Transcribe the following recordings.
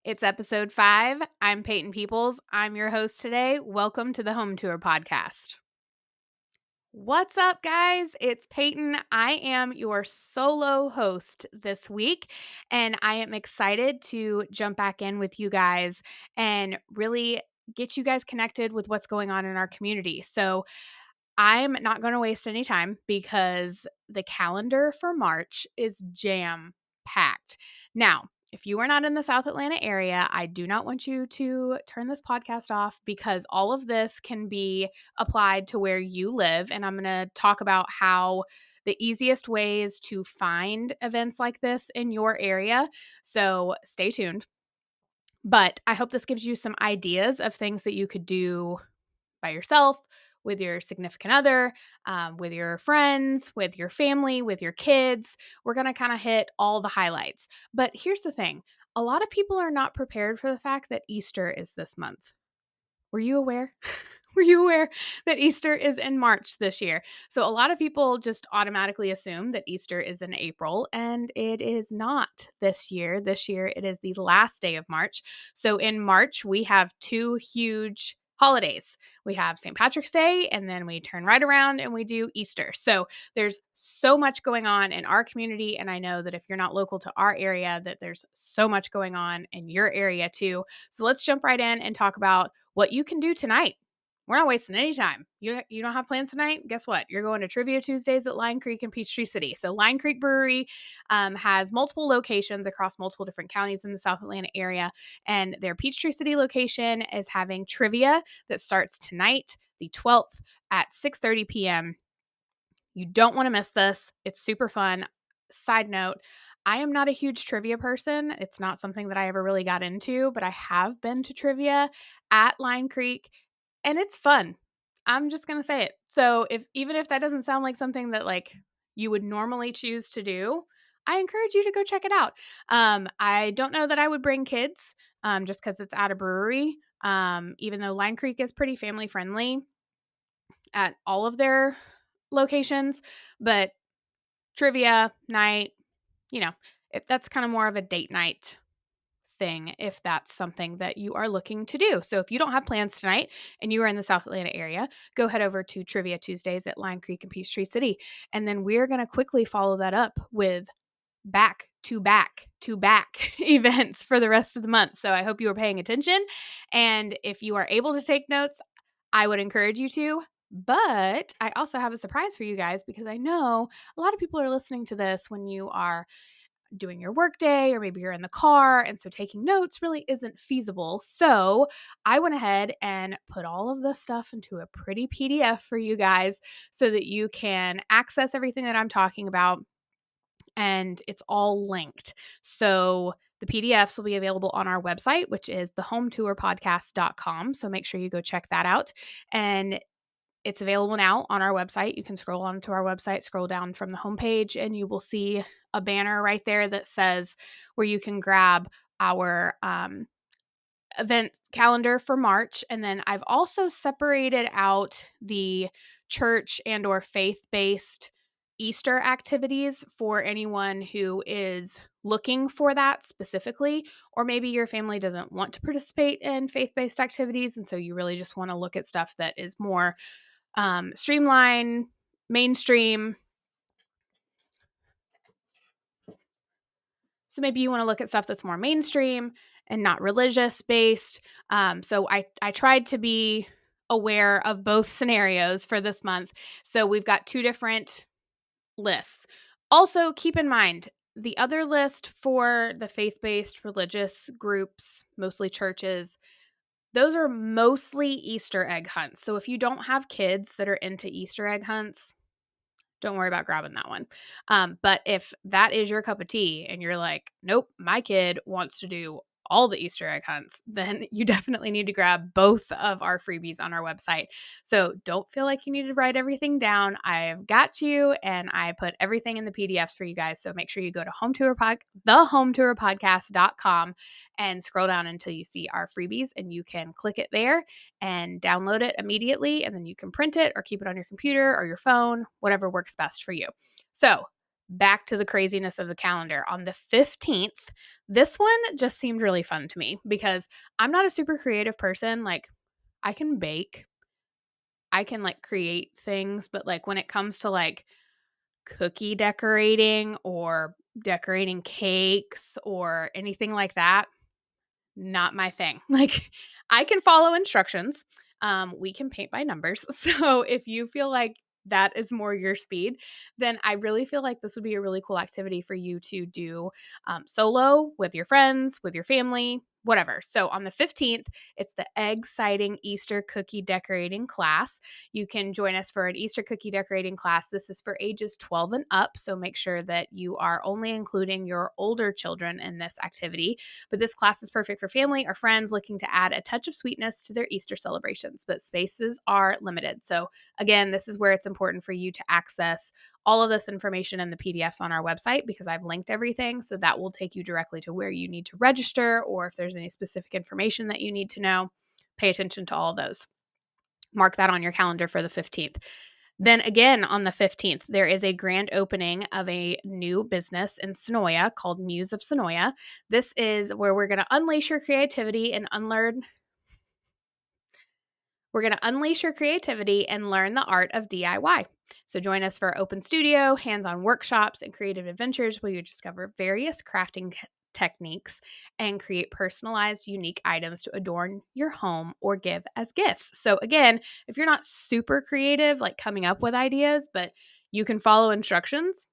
It's episode 5. I'm Payton Peoples. I'm your host today. Welcome to the Home Tour Podcast. What's up, guys? It's Payton. I am your solo host this week, and I am excited to jump back in with you guys and really get you guys connected with what's going on in our community. So, I'm not going to waste any time because the calendar for March is jam packed. Now, if you are not in the South Atlanta area, I do not want you to turn this podcast off because all of this can be applied to where you live. And I'm going to talk about how the easiest ways to find events like this in your area. So stay tuned. But I hope this gives you some ideas of things that you could do by yourself, with your significant other, with your friends, with your family, with your kids. We're going to kind of hit all the highlights. But here's the thing, a lot of people are not prepared for the fact that Easter is this month. Were you aware? Were you aware that Easter is in March this year? So a lot of people just automatically assume that Easter is in April, and it is not this year. This year, it is the last day of March. So in March, we have 2 huge holidays. We have St. Patrick's Day, and then we turn right around and we do Easter. So there's so much going on in our community, and I know that if you're not local to our area, that there's so much going on in your area too. So let's jump right in and talk about what you can do tonight. We're not wasting any time. You don't have plans tonight? Guess what? You're going to Trivia Tuesdays at Line Creek in Peachtree City. So Line Creek Brewery has multiple locations across multiple different counties in the South Atlanta area. And their Peachtree City location is having trivia that starts tonight, the 12th at 6:30 p.m. You don't want to miss this. It's super fun. Side note, I am not a huge trivia person. It's not something that I ever really got into, but I have been to trivia at Line Creek and it's fun. I'm just going to say it. So, even if that doesn't sound like something that like you would normally choose to do, I encourage you to go check it out. I don't know that I would bring kids just cuz it's at a brewery. Even though Line Creek is pretty family friendly at all of their locations, but trivia night, that's kind of more of a date night thing if that's something that you are looking to do. So if you don't have plans tonight and you are in the South Atlanta area, go head over to Trivia Tuesdays at Line Creek and Peachtree City. And then we're going to quickly follow that up with back to back to back events for the rest of the month. So I hope you are paying attention. And if you are able to take notes, I would encourage you to. But I also have a surprise for you guys because I know a lot of people are listening to this when you are doing your workday or maybe you're in the car. And so taking notes really isn't feasible. So I went ahead and put all of this stuff into a pretty PDF for you guys so that you can access everything that I'm talking about. And it's all linked. So the PDFs will be available on our website, which is thehometourpodcast.com. So make sure you go check that out. And it's available now on our website. You can scroll onto our website, scroll down from the homepage, and you will see a banner right there that says where you can grab our event calendar for March. And then I've also separated out the church and or faith-based Easter activities for anyone who is looking for that specifically, or maybe your family doesn't want to participate in faith-based activities. And so you really just want to look at stuff that is more streamline, mainstream. So maybe you want to look at stuff that's more mainstream and not religious based. So I tried to be aware of both scenarios for this month. So we've got 2 different lists. Also, keep in mind, the other list for the faith-based religious groups, mostly churches, those are mostly Easter egg hunts. So if you don't have kids that are into Easter egg hunts, don't worry about grabbing that one. But if that is your cup of tea and you're like, nope, my kid wants to do all the Easter egg hunts, then you definitely need to grab both of our freebies on our website. So don't feel like you need to write everything down. I've got you, and I put everything in the PDFs for you guys. So make sure you go to thehometourpodcast.com and scroll down until you see our freebies, and you can click it there and download it immediately. And then you can print it or keep it on your computer or your phone, whatever works best for you. So back to the craziness of the calendar. On the 15th, this one just seemed really fun to me because I'm not a super creative person. Like, I can bake, I can like create things, but like when it comes to like cookie decorating or decorating cakes or anything like that, not my thing. Like, I can follow instructions. We can paint by numbers. So if you feel like that is more your speed, then I really feel like this would be a really cool activity for you to do solo with your friends, with your family, whatever. So on the 15th, it's the egg sighting Easter cookie decorating class. You can join us for an Easter cookie decorating class. This is for ages 12 and up. So make sure that you are only including your older children in this activity. But this class is perfect for family or friends looking to add a touch of sweetness to their Easter celebrations, but spaces are limited. So again, this is where it's important for you to access all of this information in the PDFs on our website because I've linked everything. So that will take you directly to where you need to register, or if there's any specific information that you need to know, pay attention to all of those. Mark that on your calendar for the 15th. Then again, on the 15th, there is a grand opening of a new business in Sonoya called Muse of Sonoya. This is where we're going to unleash your creativity and learn the art of DIY. So join us for open studio, hands-on workshops, and creative adventures where you discover various crafting techniques and create personalized, unique items to adorn your home or give as gifts. So again, if you're not super creative, like coming up with ideas, but you can follow instructions,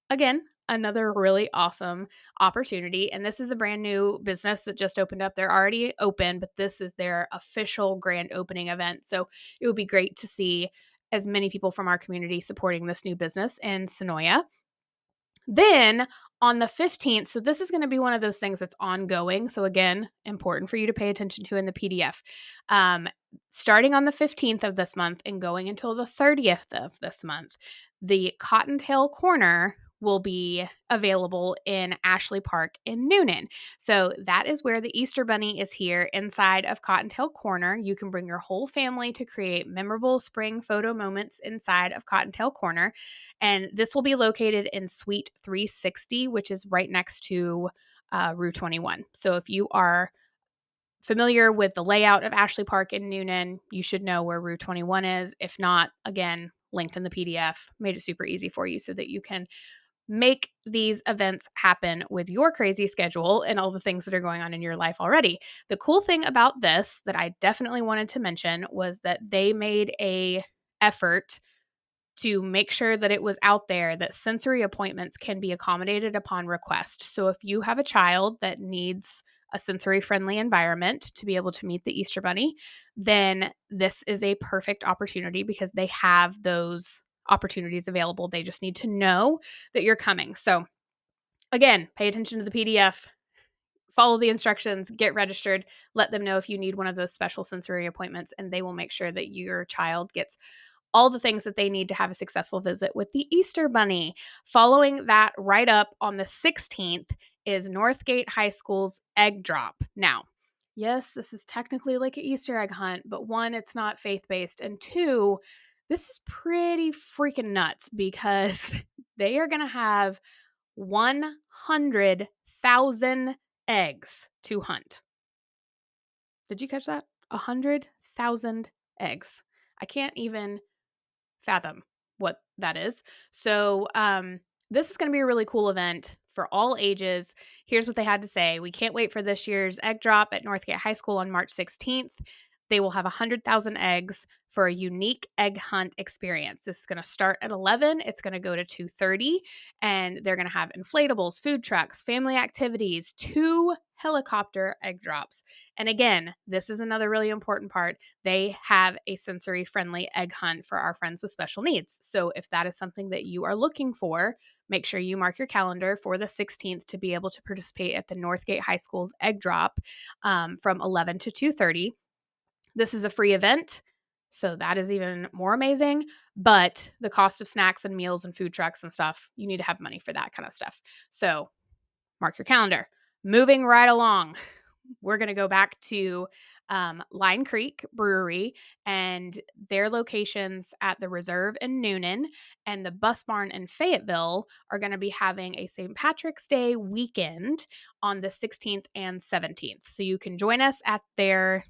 again, another really awesome opportunity. And this is a brand new business that just opened up. They're already open, but this is their official grand opening event. So it would be great to see as many people from our community supporting this new business in Sonoya. Then on the 15th, so this is going to be one of those things that's ongoing. So again, important for you to pay attention to in the PDF. Starting on the 15th of this month and going until the 30th of this month, the Cottontail Corner will be available in Ashley Park in Noonan. So that is where the Easter Bunny is here inside of Cottontail Corner. You can bring your whole family to create memorable spring photo moments inside of Cottontail Corner. And this will be located in Suite 360, which is right next to Route 21. So if you are familiar with the layout of Ashley Park in Noonan, you should know where Route 21 is. If not, again, linked in the PDF, made it super easy for you so that you can make these events happen with your crazy schedule and all the things that are going on in your life already. The cool thing about this that I definitely wanted to mention was that they made a effort to make sure that it was out there that sensory appointments can be accommodated upon request. So if you have a child that needs a sensory friendly environment to be able to meet the Easter Bunny, then this is a perfect opportunity because they have those opportunities available. They just need to know that you're coming. So again, pay attention to the PDF, follow the instructions, get registered, let them know if you need one of those special sensory appointments, and they will make sure that your child gets all the things that they need to have a successful visit with the Easter Bunny. Following that right up on the 16th is Northgate High School's egg drop. Now, yes, this is technically like an Easter egg hunt, but one, it's not faith-based, and two, this is pretty freaking nuts because they are going to have 100,000 eggs to hunt. Did you catch that? 100,000 eggs. I can't even fathom what that is. So this is going to be a really cool event for all ages. Here's what they had to say. We can't wait for this year's egg drop at Northgate High School on March 16th. They will have 100,000 eggs for a unique egg hunt experience. This is going to start at 11. It's going to go to 2:30, and they're going to have inflatables, food trucks, family activities, 2 helicopter egg drops. And again, this is another really important part. They have a sensory friendly egg hunt for our friends with special needs. So if that is something that you are looking for, make sure you mark your calendar for the 16th to be able to participate at the Northgate High School's egg drop from 11 to 2:30. This is a free event, so that is even more amazing. But the cost of snacks and meals and food trucks and stuff, you need to have money for that kind of stuff. So mark your calendar. Moving right along. we're going to go back to Line Creek Brewery and their locations at the Reserve in Noonan and the Bus Barn in Fayetteville are going to be having a St. Patrick's Day weekend on the 16th and 17th. So you can join us at their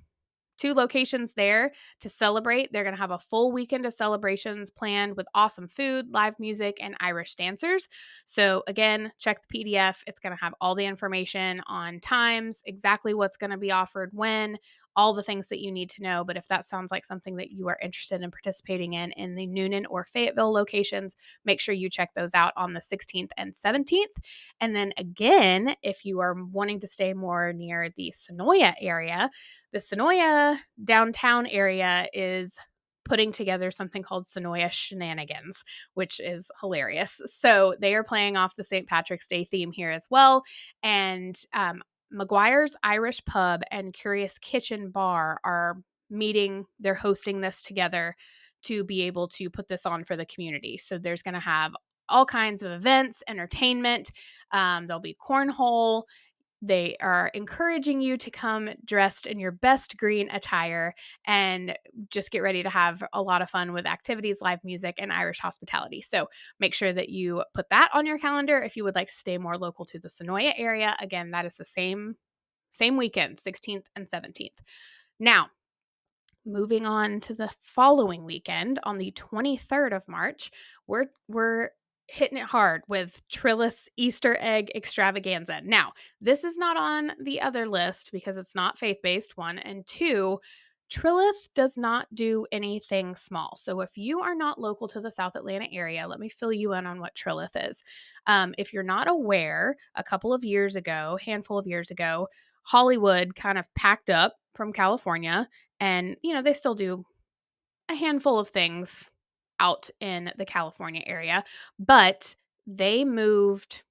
2 locations there to celebrate. They're going to have a full weekend of celebrations planned with awesome food, live music, and Irish dancers. So again, check the PDF. It's going to have all the information on times, exactly what's going to be offered when, all the things that you need to know. But if that sounds like something that you are interested in participating in the Noonan or Fayetteville locations, make sure you check those out on the 16th and 17th. And then again, if you are wanting to stay more near the Sonoya area, the Sonoya downtown area is putting together something called Sonoya Shenanigans, which is hilarious. So they are playing off the St. Patrick's Day theme here as well. And McGuire's Irish Pub and Curious Kitchen Bar are meeting. They're hosting this together to be able to put this on for the community. So there's going to have all kinds of events, entertainment. There'll be cornhole. They are encouraging you to come dressed in your best green attire and just get ready to have a lot of fun with activities, live music, and Irish hospitality. So make sure that you put that on your calendar if you would like to stay more local to the Sonoya area. Again, that is the same weekend, 16th and 17th. Now, moving on to the following weekend on the 23rd of March, we're hitting it hard with Trilith's Easter egg extravaganza. Now, this is not on the other list because it's not faith-based, 1, and 2, Trilith does not do anything small. So if you are not local to the South Atlanta area, let me fill you in on what Trilith is. If you're not aware, a handful of years ago, Hollywood kind of packed up from California, and they still do a handful of things out in the California area, but they moved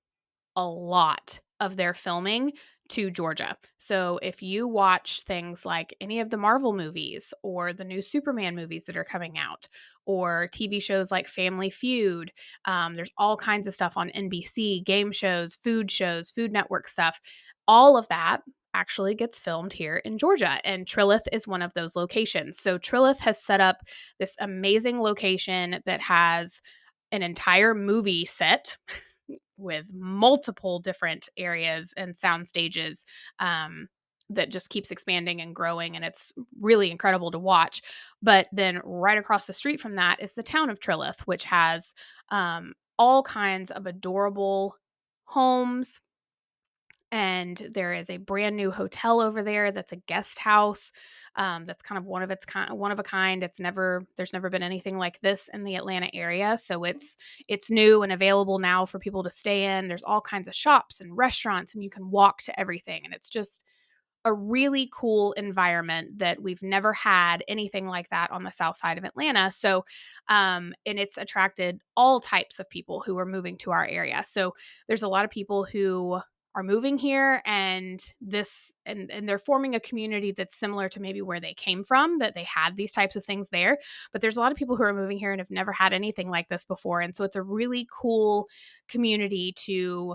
a lot of their filming to Georgia. So if you watch things like any of the Marvel movies or the new Superman movies that are coming out, or TV shows like Family Feud, there's all kinds of stuff on NBC, game shows, Food Network stuff. All of that actually gets filmed here in Georgia, and Trilith is one of those locations. So Trilith has set up this amazing location that has an entire movie set with multiple different areas and sound stages that just keeps expanding and growing, and it's really incredible to watch. But then right across the street from that is the town of Trilith, which has all kinds of adorable homes, and there is a brand new hotel over there that's a guest house that's kind of one of a kind. There's never been anything like this in the Atlanta area, so it's new and available now for people to stay in. There's all kinds of shops and restaurants, and you can walk to everything, and it's just a really cool environment that we've never had anything like that on the south side of Atlanta. So, and it's attracted all types of people who are moving to our area. So there's a lot of people who are moving here, and they're forming a community that's similar to maybe where they came from, that they had these types of things there. But there's a lot of people who are moving here and have never had anything like this before. And so it's a really cool community to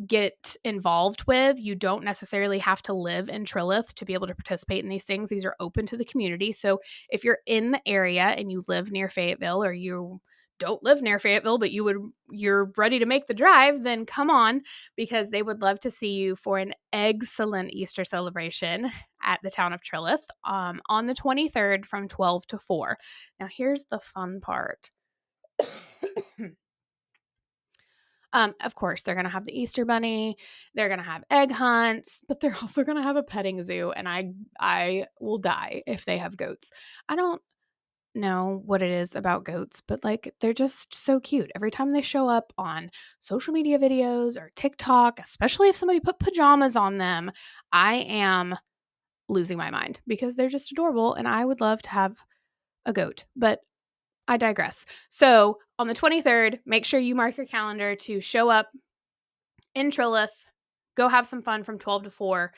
get involved with. You don't necessarily have to live in Trilith to be able to participate in these things. These are open to the community. So if you're in the area and you live near Fayetteville, or you don't live near Fayetteville, but you're ready to make the drive, then come on, because they would love to see you for an excellent Easter celebration at the town of Trilith on the 23rd from 12 to 4. Now, here's the fun part. Of course, they're going to have the Easter Bunny. They're going to have egg hunts, but they're also going to have a petting zoo. And I will die if they have goats. I don't know what it is about goats, but they're just so cute. Every time they show up on social media videos or TikTok, especially if somebody put pajamas on them, I am losing my mind because they're just adorable. And I would love to have a goat, but I digress. So on the 23rd, make sure you mark your calendar to show up in Trilith, go have some fun from 12 to 4,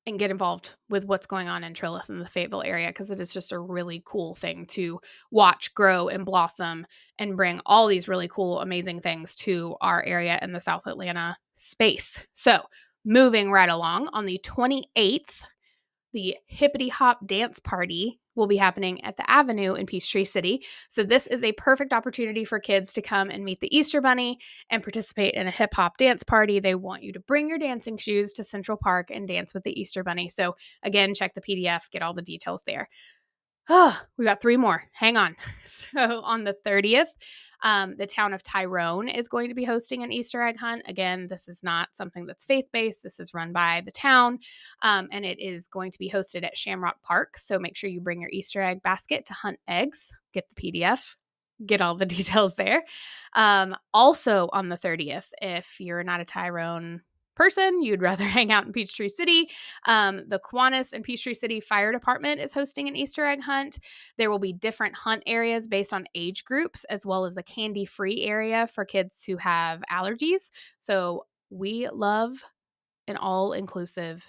and get involved with what's going on in Trilith in the Fayetteville area, because it is just a really cool thing to watch grow and blossom and bring all these really cool, amazing things to our area in the South Atlanta space. So Moving right along, on the 28th, the Hippity Hop Dance Party will be happening at the Avenue in Peachtree City. So this is a perfect opportunity for kids to come and meet the Easter Bunny and participate in a hip hop dance party. They want you to bring your dancing shoes to Central Park and dance with the Easter Bunny. So again, check the PDF, get all the details there. Oh, we got 3 more. Hang on. So on the 30th, the town of Tyrone is going to be hosting an Easter egg hunt. Again, this is not something that's faith-based. This is run by the town, and it is going to be hosted at Shamrock Park. So make sure you bring your Easter egg basket to hunt eggs. Get the PDF. Get all the details there. Also on the 30th, if you're not a Tyrone person, you'd rather hang out in Peachtree City, the Kiwanis and Peachtree City Fire Department is hosting an Easter egg hunt. There will be different hunt areas based on age groups, as well as a candy-free area for kids who have allergies. So we love an all-inclusive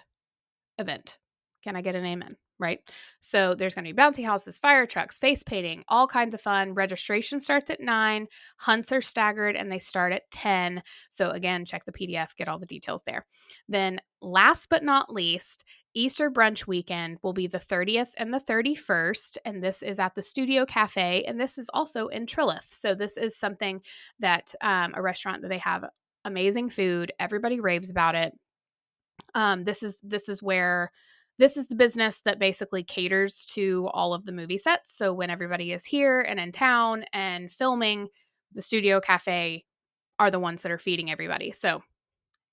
event. Can I get an amen? Right? So there's going to be bouncy houses, fire trucks, face painting, all kinds of fun. Registration starts at 9. Hunts are staggered and they start at 10. So again, check the PDF, get all the details there. Then last but not least, Easter brunch weekend will be the 30th and the 31st. And this is at the Studio Cafe. And this is also in Trilith. So this is something that a restaurant that they have amazing food. Everybody raves about it. This is the business that basically caters to all of the movie sets. So when everybody is here and in town and filming, the Studio Cafe are the ones that are feeding everybody. So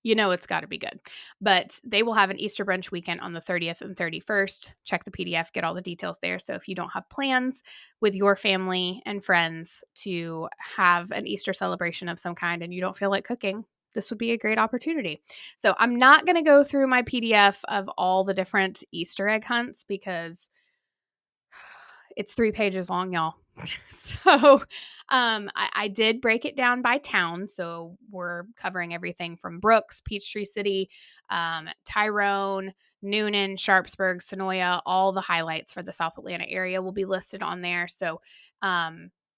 it's got to be good. But they will have an Easter brunch weekend on the 30th and 31st. Check the PDF, get all the details there. So if you don't have plans with your family and friends to have an Easter celebration of some kind and you don't feel like cooking, this would be a great opportunity. So I'm not going to go through my PDF of all the different Easter egg hunts because it's 3 pages long, y'all. So I did break it down by town. So we're covering everything from Brooks, Peachtree City, Tyrone, Noonan, Sharpsburg, Sonoya. All the highlights for the South Atlanta area will be listed on there. So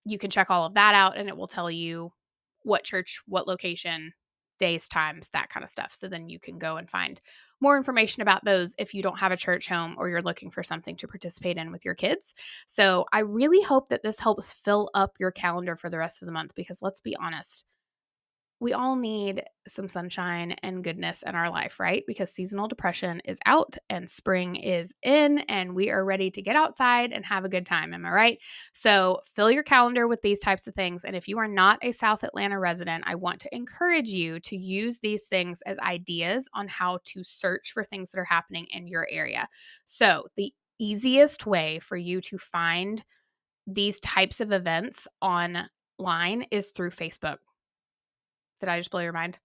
you can check all of that out and it will tell you what church, what location, days, times, that kind of stuff. So then you can go and find more information about those if you don't have a church home or you're looking for something to participate in with your kids. So I really hope that this helps fill up your calendar for the rest of the month because let's be honest, we all need some sunshine and goodness in our life, right? Because seasonal depression is out and spring is in and we are ready to get outside and have a good time. Am I right? So fill your calendar with these types of things. And if you are not a South Atlanta resident, I want to encourage you to use these things as ideas on how to search for things that are happening in your area. So the easiest way for you to find these types of events online is through Facebook. Did I just blow your mind?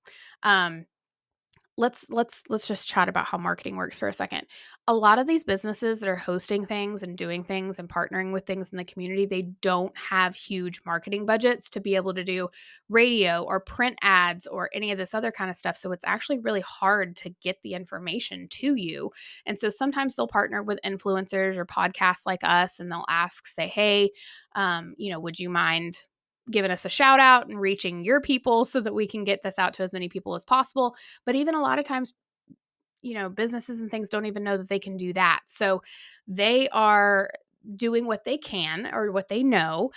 Let's just chat about how marketing works for a second. A lot of these businesses that are hosting things and doing things and partnering with things in the community, they don't have huge marketing budgets to be able to do radio or print ads or any of this other kind of stuff. So it's actually really hard to get the information to you. And so sometimes they'll partner with influencers or podcasts like us and they'll ask, say, hey, would you mind giving us a shout out and reaching your people so that we can get this out to as many people as possible. But even a lot of times, businesses and things don't even know that they can do that. So they are doing what they can or what they know,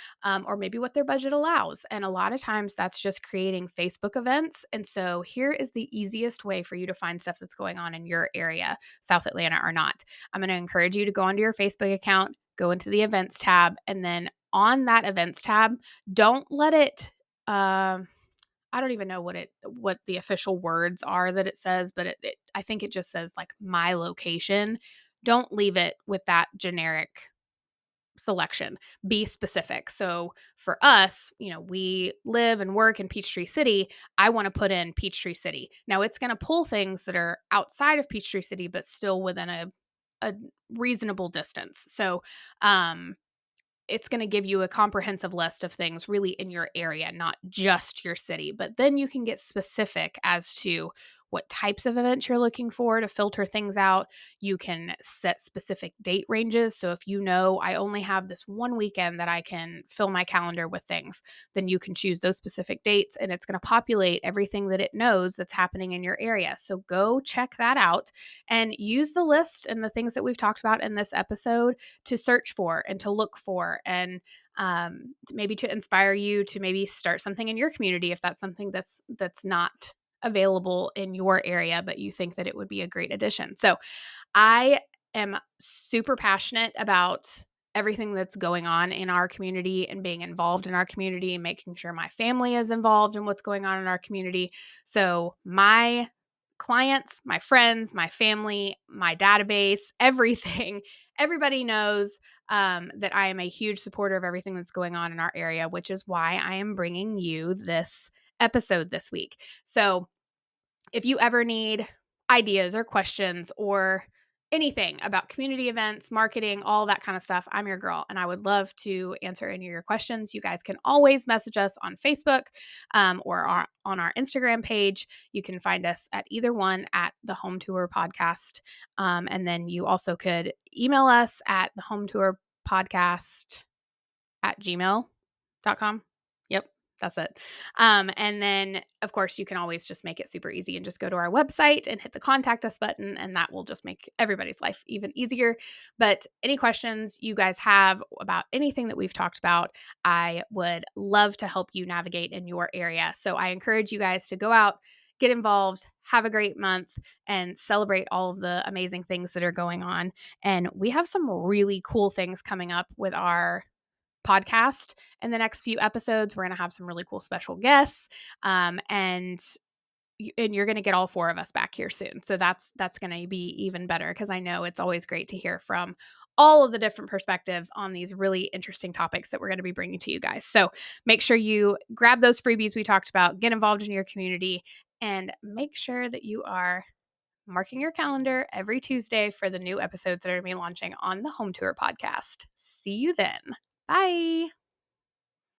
or maybe what their budget allows. And a lot of times that's just creating Facebook events. And so here is the easiest way for you to find stuff that's going on in your area, South Atlanta or not. I'm going to encourage you to go onto your Facebook account, go into the events tab, and then on that events tab, don't let it, I don't even know what the official words are that it says, but I think it just says like my location. Don't leave it with that generic selection. Be specific. So for us, we live and work in Peachtree City. I want to put in Peachtree City. Now it's going to pull things that are outside of Peachtree City, but still within a reasonable distance. So, it's going to give you a comprehensive list of things really in your area, not just your city. But then you can get specific as to what types of events you're looking for to filter things out. You can set specific date ranges. So if you know I only have this one weekend that I can fill my calendar with things, then you can choose those specific dates and it's going to populate everything that it knows that's happening in your area. So go check that out and use the list and the things that we've talked about in this episode to search for and to look for, and maybe to inspire you to maybe start something in your community if that's something that's not available in your area, but you think that it would be a great addition. So I am super passionate about everything that's going on in our community and being involved in our community and making sure my family is involved in what's going on in our community. So my clients, my friends, my family, my database, everything, everybody knows that I am a huge supporter of everything that's going on in our area, which is why I am bringing you this episode this week. So if you ever need ideas or questions or anything about community events, marketing, all that kind of stuff, I'm your girl. And I would love to answer any of your questions. You guys can always message us on Facebook or on our Instagram page. You can find us at either one at the Home Tour Podcast. And then you also could email us at the Home Tour Podcast at gmail.com. Yep, that's it. And then, of course, you can always just make it super easy and just go to our website and hit the contact us button, and that will just make everybody's life even easier. But any questions you guys have about anything that we've talked about, I would love to help you navigate in your area. So I encourage you guys to go out, get involved, have a great month, and celebrate all of the amazing things that are going on. And we have some really cool things coming up with our podcast in the next few episodes. We're going to have some really cool special guests, and you're going to get all four of us back here soon. So that's going to be even better, because I know it's always great to hear from all of the different perspectives on these really interesting topics that we're going to be bringing to you guys. So make sure you grab those freebies we talked about, get involved in your community, and make sure that you are marking your calendar every Tuesday for the new episodes that are going to be launching on the Home Tour Podcast. See you then. Bye.